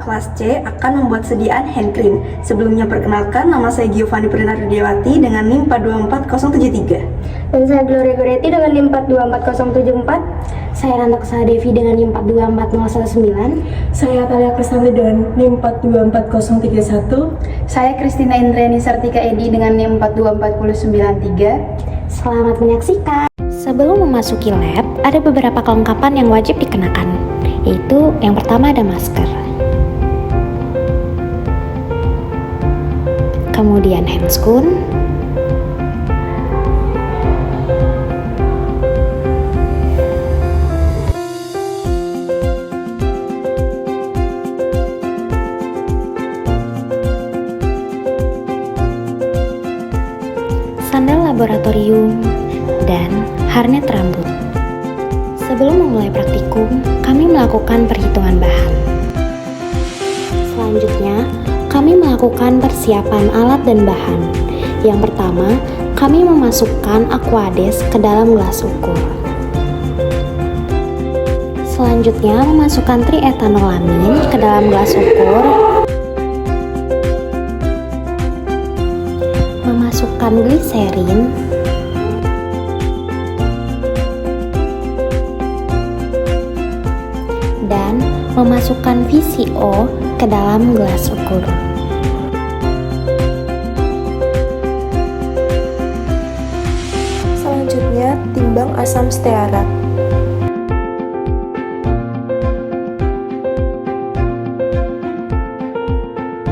kelas C akan membuat sediaan hand cream. Sebelumnya perkenalkan, nama saya Giovanni Prinardiawati dengan NIM 424073. Dan saya Gloria Goretti dengan NIM 424074. Saya Randa Kesah Devi dengan NIM 424019. Saya Talia Kristanti dengan NIM 424031. Saya Kristina Indriani Sartika Edi dengan NIM 424093. Selamat menyaksikan. Sebelum memasuki lab, ada beberapa kelengkapan yang wajib dikenakan, yaitu yang pertama ada masker, kemudian handscoon, sandal laboratorium, dan harnet rambut. Sebelum memulai praktikum, kami melakukan perhitungan bahan. Selanjutnya, kami melakukan persiapan alat dan bahan. Yang pertama, kami memasukkan Aquades ke dalam gelas ukur. Selanjutnya, memasukkan triethanolamin ke dalam gelas ukur. Memasukkan gliserin, dan memasukkan VCO ke dalam gelas ukur. Selanjutnya, timbang asam stearat.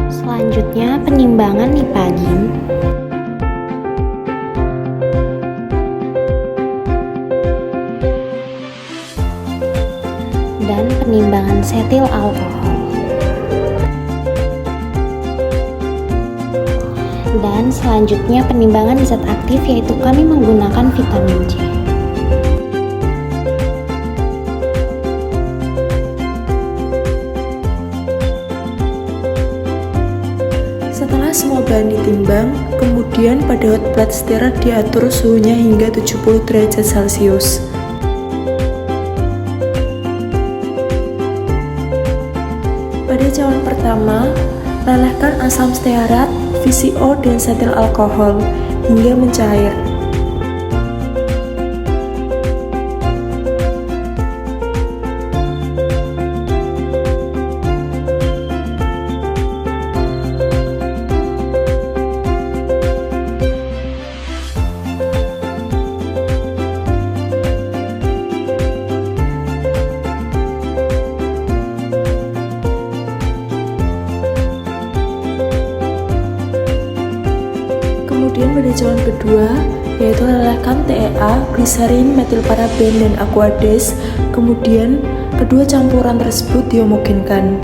Selanjutnya, penimbangan nipagin. Dan penimbangan setil alkohol. Dan selanjutnya penimbangan zat aktif, yaitu kami menggunakan vitamin C. Setelah semua bahan ditimbang, kemudian pada hot plate stirrer diatur suhunya hingga 70 derajat Celcius. Pada cawan pertama, lelehkan asam stearat, VCO, dan setil alkohol hingga mencair. Kemudian pada cawan kedua, yaitu lelehkan TEA, gliserin, metilparaben, dan Aquades. Kemudian kedua campuran tersebut dihomogenkan.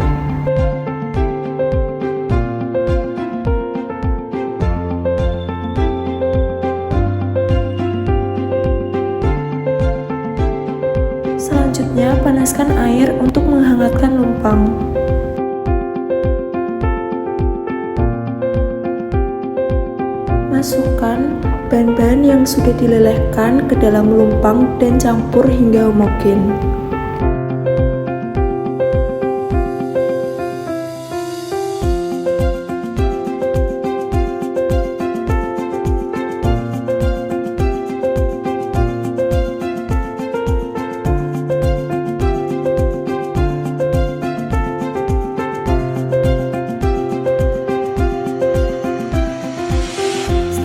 Selanjutnya, panaskan air untuk menghangatkan lumpang. Masukkan bahan-bahan yang sudah dilelehkan ke dalam lumpang dan campur hingga homogen.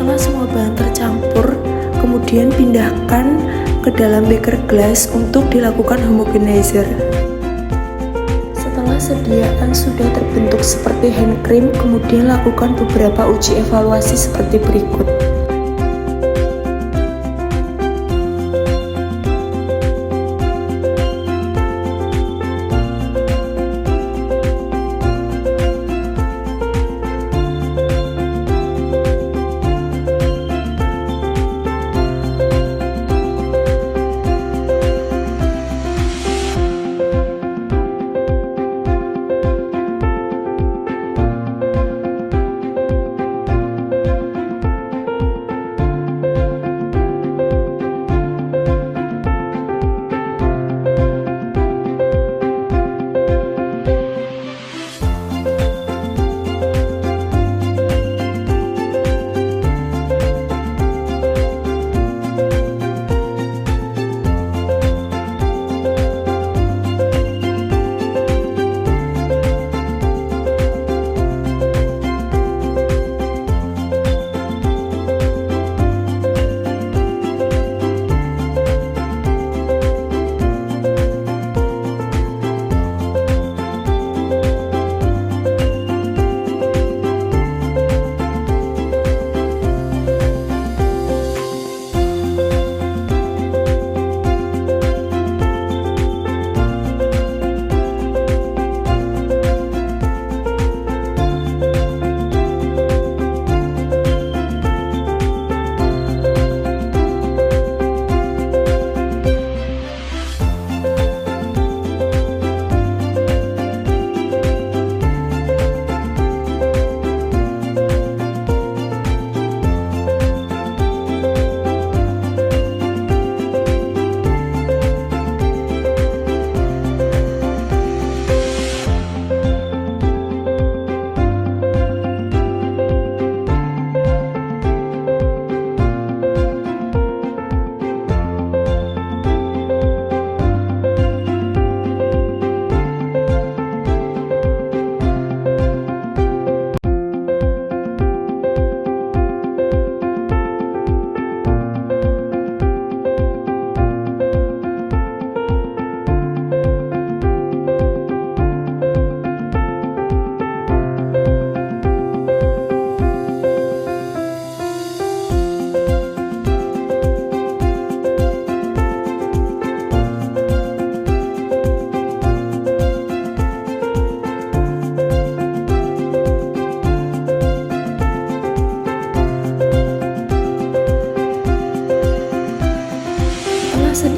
Setelah semua bahan tercampur, kemudian pindahkan ke dalam beker glass untuk dilakukan homogenizer. Setelah sediaan sudah terbentuk seperti hand cream, kemudian lakukan beberapa uji evaluasi seperti berikut.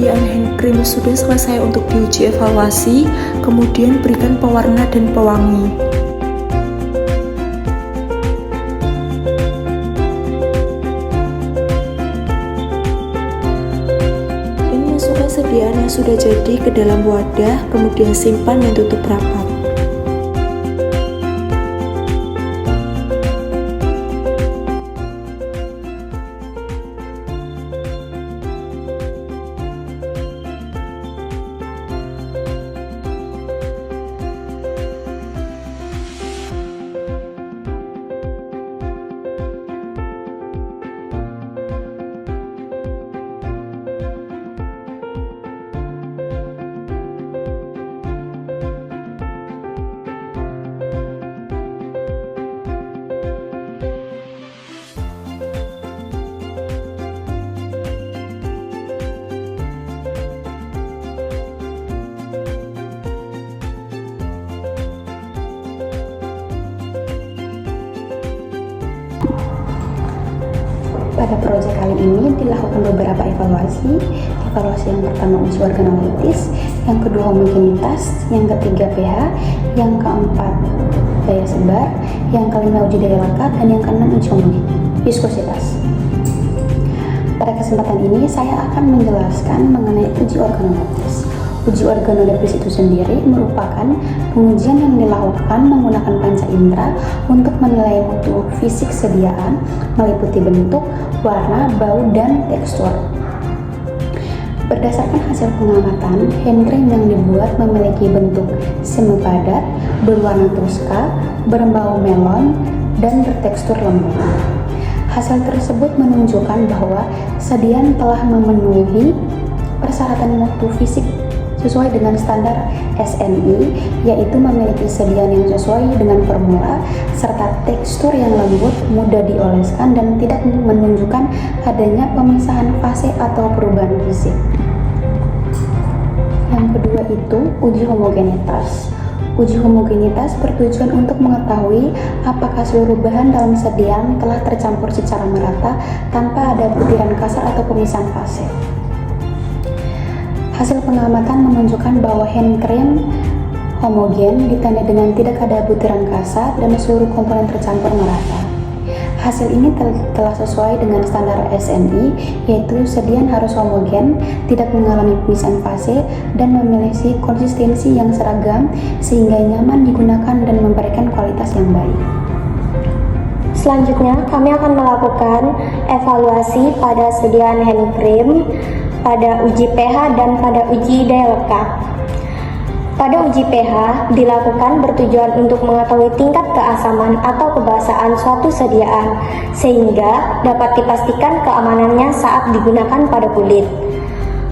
persediaan hand cream sudah selesai untuk diuji evaluasi, kemudian berikan pewarna dan pewangi. Dan masukkan sediaan yang sudah jadi ke dalam wadah, kemudian simpan dan tutup rapat. Pada proyek kali ini dilakukan beberapa evaluasi. Evaluasi yang pertama uji organoleptis, yang kedua homogenitas, yang ketiga pH, yang keempat daya sebar, yang kelima uji daya lekat, dan yang keenam uji viskositas. Pada kesempatan ini saya akan menjelaskan mengenai uji organoleptis. Uji organoleptis itu sendiri merupakan pengujian yang dilakukan menggunakan panca indera untuk menilai mutu fisik sediaan meliputi bentuk, warna, bau, dan tekstur. Berdasarkan hasil pengamatan, hand cream yang dibuat memiliki bentuk semi padat, berwarna toska, berbau melon, dan bertekstur lembut. Hasil tersebut menunjukkan bahwa sediaan telah memenuhi persyaratan mutu fisik sesuai dengan standar SNI, yaitu memiliki sediaan yang sesuai dengan formula serta tekstur yang lembut, mudah dioleskan, dan tidak menunjukkan adanya pemisahan fase atau perubahan fisik. Yang kedua itu uji homogenitas. Uji homogenitas bertujuan untuk mengetahui apakah seluruh bahan dalam sediaan telah tercampur secara merata tanpa ada butiran kasar atau pemisahan fase. Hasil pengamatan menunjukkan bahwa hand cream homogen ditandai dengan tidak ada butiran kasar dan seluruh komponen tercampur merata. Hasil ini telah sesuai dengan standar SNI, yaitu sediaan harus homogen, tidak mengalami pemisahan fase, dan memiliki konsistensi yang seragam sehingga nyaman digunakan dan memberikan kualitas yang baik. Selanjutnya, kami akan melakukan evaluasi pada sediaan hand cream, pada uji pH, dan pada uji daya lekat. Pada uji pH dilakukan bertujuan untuk mengetahui tingkat keasaman atau kebasaan suatu sediaan, sehingga dapat dipastikan keamanannya saat digunakan pada kulit.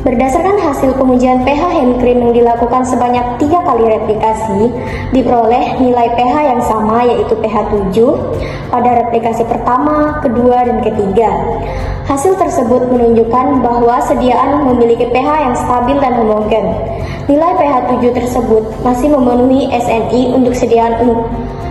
Berdasarkan hasil pengujian pH hand cream yang dilakukan sebanyak 3 kali replikasi, diperoleh nilai pH yang sama, yaitu pH 7 pada replikasi pertama, kedua, dan ketiga. Hasil tersebut menunjukkan bahwa sediaan memiliki pH yang stabil dan homogen. Nilai pH 7 tersebut masih memenuhi SNI untuk sediaan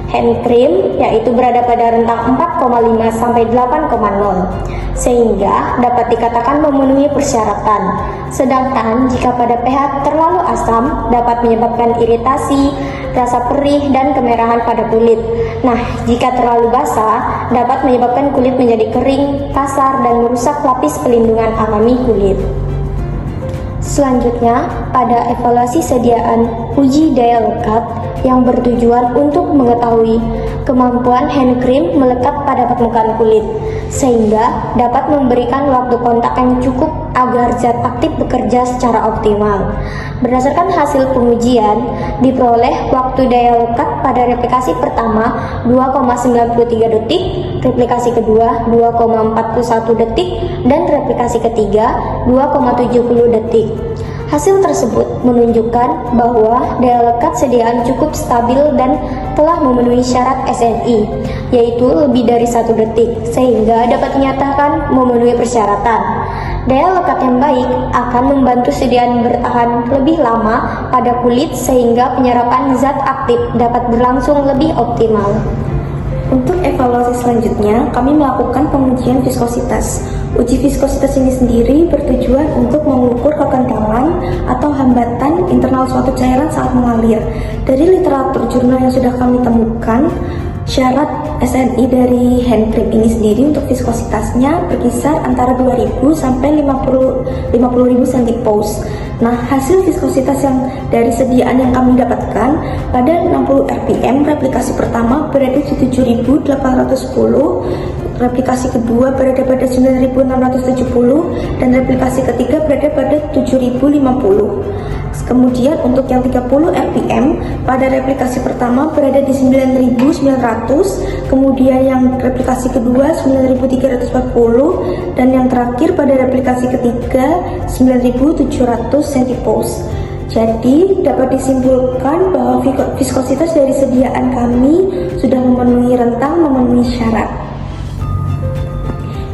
hand cream, yaitu berada pada rentang 4,5 sampai 8,0, sehingga dapat dikatakan memenuhi persyaratan. Sedangkan jika pada pH terlalu asam dapat menyebabkan iritasi, rasa perih, dan kemerahan pada kulit. Nah, jika terlalu basah dapat menyebabkan kulit menjadi kering, kasar, dan merusak lapis pelindungan alami kulit. Selanjutnya, pada evaluasi sediaan uji daya lekat yang bertujuan untuk mengetahui kemampuan hand cream melekat pada permukaan kulit, sehingga dapat memberikan waktu kontak yang cukup agar zat aktif bekerja secara optimal. Berdasarkan hasil pengujian, diperoleh waktu daya lekat pada replikasi pertama 2,93 detik, replikasi kedua 2,41 detik, dan replikasi ketiga 2,70 detik. Hasil tersebut menunjukkan bahwa daya lekat sediaan cukup stabil dan telah memenuhi syarat SNI, yaitu lebih dari 1 detik, sehingga dapat dinyatakan memenuhi persyaratan. Daya lekat yang baik akan membantu sediaan bertahan lebih lama pada kulit, sehingga penyerapan zat aktif dapat berlangsung lebih optimal. Untuk evaluasi selanjutnya, kami melakukan pengujian viskositas. Uji viskositas ini sendiri bertujuan untuk mengukur kekentalan atau hambatan internal suatu cairan saat mengalir. Dari literatur jurnal yang sudah kami temukan, syarat SNI dari hand cream ini sendiri untuk viskositasnya berkisar antara 2000 sampai 50.000 cm. Nah, hasil viskositas yang dari sediaan yang kami dapatkan pada 60 rpm, replikasi pertama berada di 7.810, replikasi kedua berada pada 9.670, dan replikasi ketiga berada pada 7.050. Kemudian untuk yang 30 rpm, pada replikasi pertama berada di 9.900, kemudian yang replikasi kedua 9.340, dan yang terakhir pada replikasi ketiga 9.700 cm. Jadi dapat disimpulkan bahwa viskositas dari sediaan kami sudah memenuhi syarat.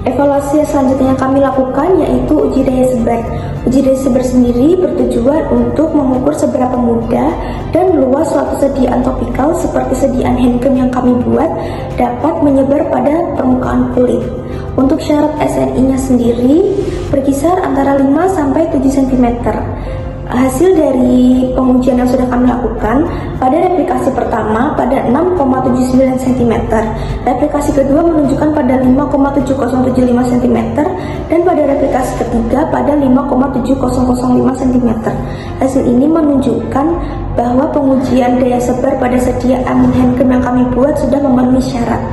Evaluasi selanjutnya yang kami lakukan yaitu uji daya sebar. Uji daya sebar sendiri bertujuan untuk mengukur seberapa mudah dan luas suatu sediaan topikal seperti sediaan hand cream yang kami buat dapat menyebar pada permukaan kulit. Untuk syarat SNI-nya sendiri berkisar antara 5 sampai 7 cm. Hasil dari pengujian yang sudah kami lakukan pada replikasi pertama pada 6,79 cm, replikasi kedua menunjukkan pada 5,7075 cm, dan pada replikasi ketiga pada 5,7005 cm. Hasil ini menunjukkan bahwa pengujian daya sebar pada sediaan hand cream yang kami buat sudah memenuhi syarat.